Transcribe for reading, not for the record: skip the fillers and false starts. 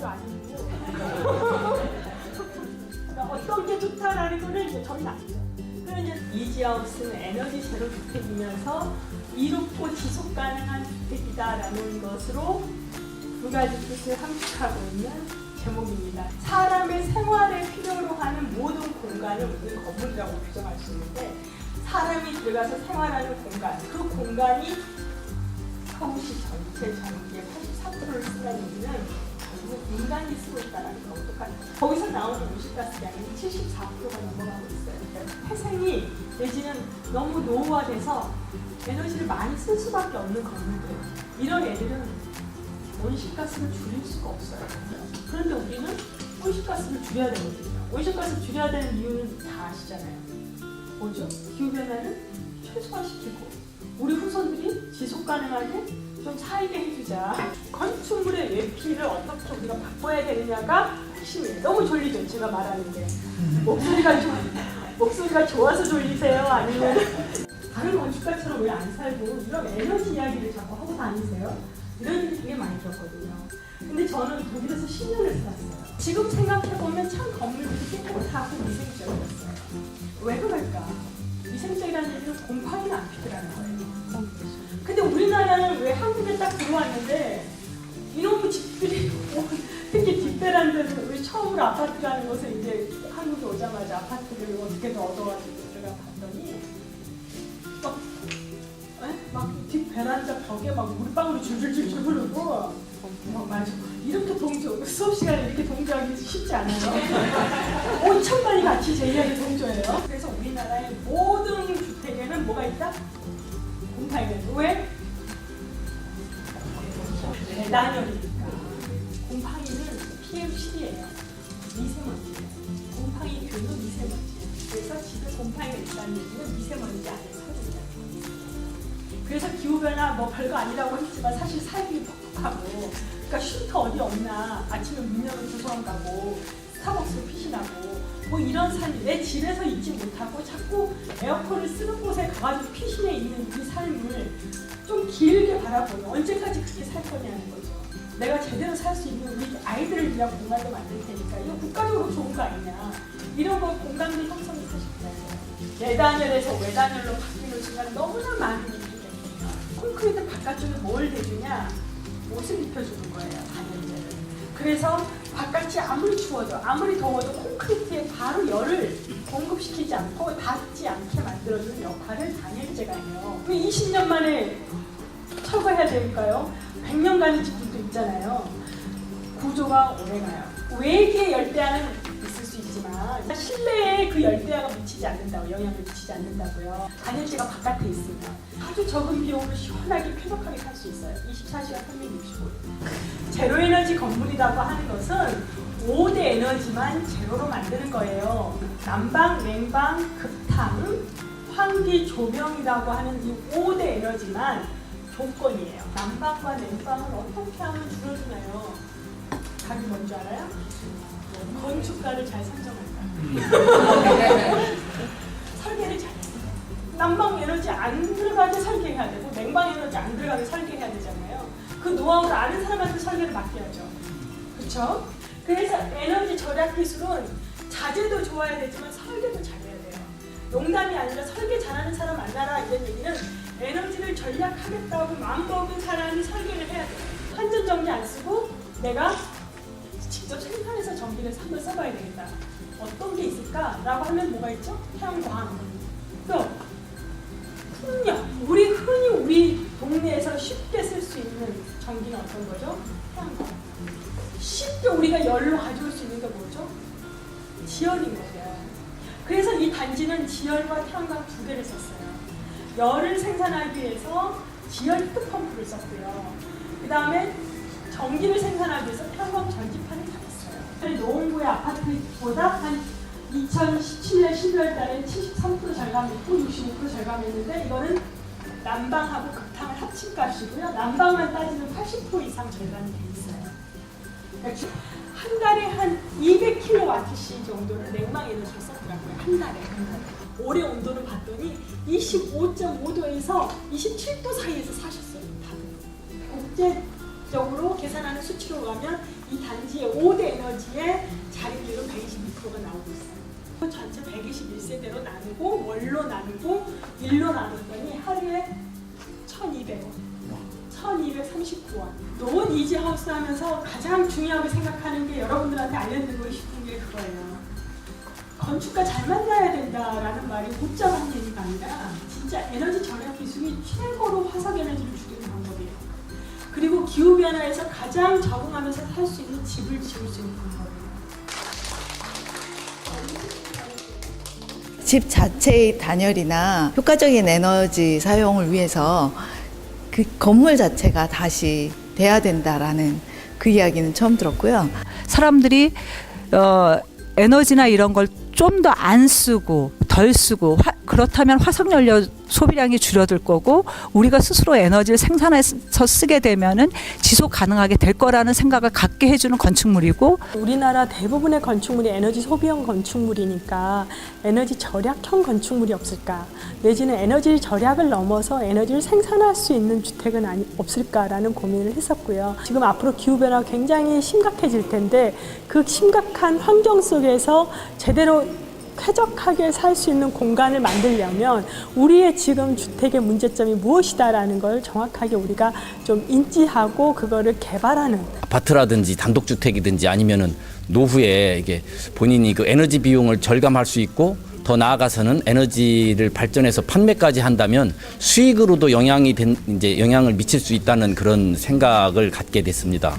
것도 아니고 어떤 게 좋다라는 거는 이제 저는 아니죠. 그러면 이지하우스는 에너지 제로 주택이면서 이롭고 지속 가능한 주택이다라는 것으로 두 가지 뜻을 함축하고 있는 제목입니다. 사람의 생활에 필요로 하는 모든 공간을 우리는 건물이라고 규정할 수 있는데 사람이 들어가서 생활하는 공간, 그 공간이 서울시 전체 전기의 83%를 쓰는 우리는 결국 인간이 쓰고 있다는 거하고 똑같아요. 거기서 나오는 온실가스량이 74%가 넘어가고 있어요. 그러니까 회생이 내지는 너무 노후화돼서 에너지를 많이 쓸 수밖에 없는 건물들. 이런 애들은 온실가스를 줄일 수가 없어요. 그런데 우리는 온실가스를 줄여야 되거든요. 온실가스를 줄여야 되는 이유는 다 아시잖아요. 뭐죠? 기후변화를 최소화시키고 우리 후손들이 지속가능하게 좀 살게 해주자. 건축물의 외피를 어떻게 우리가 바꿔야 되느냐가 핵심이에요. 너무 졸리죠? 제가 말하는 게. 목소리가 좋아서 졸리세요? 아니면 다른 건축가처럼 왜 안 살고 이런 에너지 이야기를 자꾸 하고 다니세요? 이런 얘기 되게 많이 들었거든요. 근데 저는 독일에서 10년을 살았어요. 지금 생각해보면 참 건물들이 깨끗하고 미생적이었어요. 왜 그럴까? 미생적이라는 얘기는 곰팡이는 안 피더라는 거예요. 근데 우리나라는 왜 한국에 딱 들어왔는데 이놈의 집들이 특히 뒷베란다에서 우리 처음으로 아파트라는 것을 이제 한국에 오자마자 아파트를 어떻게든 얻어가지고 제가 봤더니 막 뒷베란다 벽에 막 물방울이 줄줄줄줄 흐르고 맞아. 이렇게 동조, 수업 시간에 이렇게 동조하기 쉽지 않아요. 5천만이 같이 제 이야기 동조해요. 그래서 우리나라의 모든 주택에는 뭐가 있다? 곰팡이가. 왜? 대단열이니까. 곰팡이는 PM10이에요. 미세먼지예요. 곰팡이균은 미세먼지예요. 그래서 집에 곰팡이가 있다는 얘기는 미세먼지 안에 살고 있다는 거예요. 그래서 기후변화 뭐 별거 아니라고 했지만 사실 살기 퍽퍽하고 그러니까 쉼터 어디 없나 아침에 문 열고 도서관 가고 스타벅스 피신하고 뭐 이런 삶이 내 집에서 있지 못하고 자꾸 에어컨을 쓰는 곳에 가가지고 피신해 있는 이 삶을 좀 길게 바라보면 언제까지 그렇게 살 거냐는 거죠. 내가 제대로 살 수 있는 우리 아이들을 위한 공간도 만들 테니까 이거 국가적으로 좋은 거 아니냐. 이런 거 공간들 형성이 사실 그래요. 내단열에서 외단열로 바뀌는 순간 너무나 많은 일이 생겨요. 콘크리트 바깥쪽에 뭘 대주냐? 옷을 입혀주는 거예요. 단열재를. 그래서 바깥이 아무리 추워도 아무리 더워도 콘크리트에 바로 열을 공급시키지 않고 닿지 않게 만들어주는 역할을 단열재가 해요. 왜 20년 만에 철거해야 될까요? 100년 가는 집들도 있잖아요. 구조가 오래가요. 외기의 열대야는 있을 수 있지만 실내에 그 열대야가 미치지 않는다고, 영향을 미치지 않는다고요. 단열재가 바깥에 있으면 아주 적은 비용으로 시원하게 쾌적하게 살 수 있어요. 24시간 365일. 제로에너지 건물이라고 하는 것은 5대 에너지만 제로로 만드는 거예요. 난방, 냉방, 급탕, 환기, 조명이라고 하는 이 5대 에너지만 조건이에요. 난방과 냉방을 어떻게 하면 줄여주나요? 답이 뭔지 알아요? 건축가를 잘 선정할까요? 설계를 잘해요. 난방 에너지 안 들어가게 설계해야 되고 냉방 에너지 안 들어가게 설계해야 되잖아요. 그 노하우를 아는 사람한테 설계를 맡겨야죠. 그렇죠? 그래서 에너지 절약 기술은 자재도 좋아야 되지만 설계도 잘해야 돼요. 농담이 아니라 설계 잘하는 사람 만나라 이런 얘기는 에너지를 절약하겠다고 마음먹은 사람이 설계를 해야 돼요. 환전 전기 안 쓰고 내가 직접 생산해서 전기를 한번 써봐야 되겠다. 어떤 게 있을까라고 하면 뭐가 있죠? 태양광. 또 풍력. 우리 동네에서 쉽게 쓸 수 있는 전기는 어떤 거죠? 태양광. 쉽게 우리가 열로 가져올 수 있는 게 뭐죠? 지열인 거예요. 그래서 이 단지는 지열과 태양광 두 개를 썼어요. 열을 생산하기 위해서 지열 히트펌프를 썼고요. 그 다음에 전기를 생산하기 위해서 태양광 전지판을 달았어요. 노원구의 아파트보다 한 2017년 12월 달에 73% 절감했고 65% 절감했는데 이거는 난방하고 급탕을 합친 값이고요. 난방만 따지면 80% 이상 절감이 돼 있어요. 그러니까 한 달에 한 200kWh 정도를 냉방 에너지를 썼더라고요. 한 달에. 올해 온도를 봤더니 25.5도에서 27도 사이에서 사셨어요. 다들. 국제적으로 계산하는 수치로 가면 이 단지의 5대 에너지의 자리 비율은 122%가 나오고 있어요. 전체 121세대로 나누고 월로 나누고 일로 나눴더니 하루에 1,200원. 1,239원. 노원 이지 하우스 하면서 가장 중요하게 생각하는 게 여러분들한테 알려드리고 싶은 게 그거예요. 건축가 잘 만나야 된다라는 말이 웃자한 얘기가 아니라 진짜 에너지 절약 기술이 최고로 화석 에너지를 줄이는 방법이에요. 그리고 기후변화에서 가장 적응하면서 살 수 있는 집을 지을 수 있는 방법이에요. 집 자체의 단열이나 효과적인 에너지 사용을 위해서 그 건물 자체가 다시 돼야 된다라는 그 이야기는 처음 들었고요. 사람들이 에너지나 이런 걸 좀 더 안 쓰고 덜 쓰고 그렇다면 화석연료 소비량이 줄어들 거고 우리가 스스로 에너지를 생산해서 쓰게 되면은 지속 가능하게 될 거라는 생각을 갖게 해주는 건축물이고 우리나라 대부분의 건축물이 에너지 소비형 건축물이니까 에너지 절약형 건축물이 없을까? 내지는 에너지 절약을 넘어서 에너지를 생산할 수 있는 주택은 없을까라는 고민을 했었고요. 지금 앞으로 기후변화가 굉장히 심각해질 텐데 그 심각한 환경 속에서 제대로 쾌적하게 살 수 있는 공간을 만들려면 우리의 지금 주택의 문제점이 무엇이다라는 걸 정확하게 우리가 좀 인지하고 그거를 개발하는 아파트라든지 단독주택이든지 아니면은 노후에 이게 본인이 그 에너지 비용을 절감할 수 있고 더 나아가서는 에너지를 발전해서 판매까지 한다면 수익으로도 영향을 미칠 수 있다는 그런 생각을 갖게 됐습니다.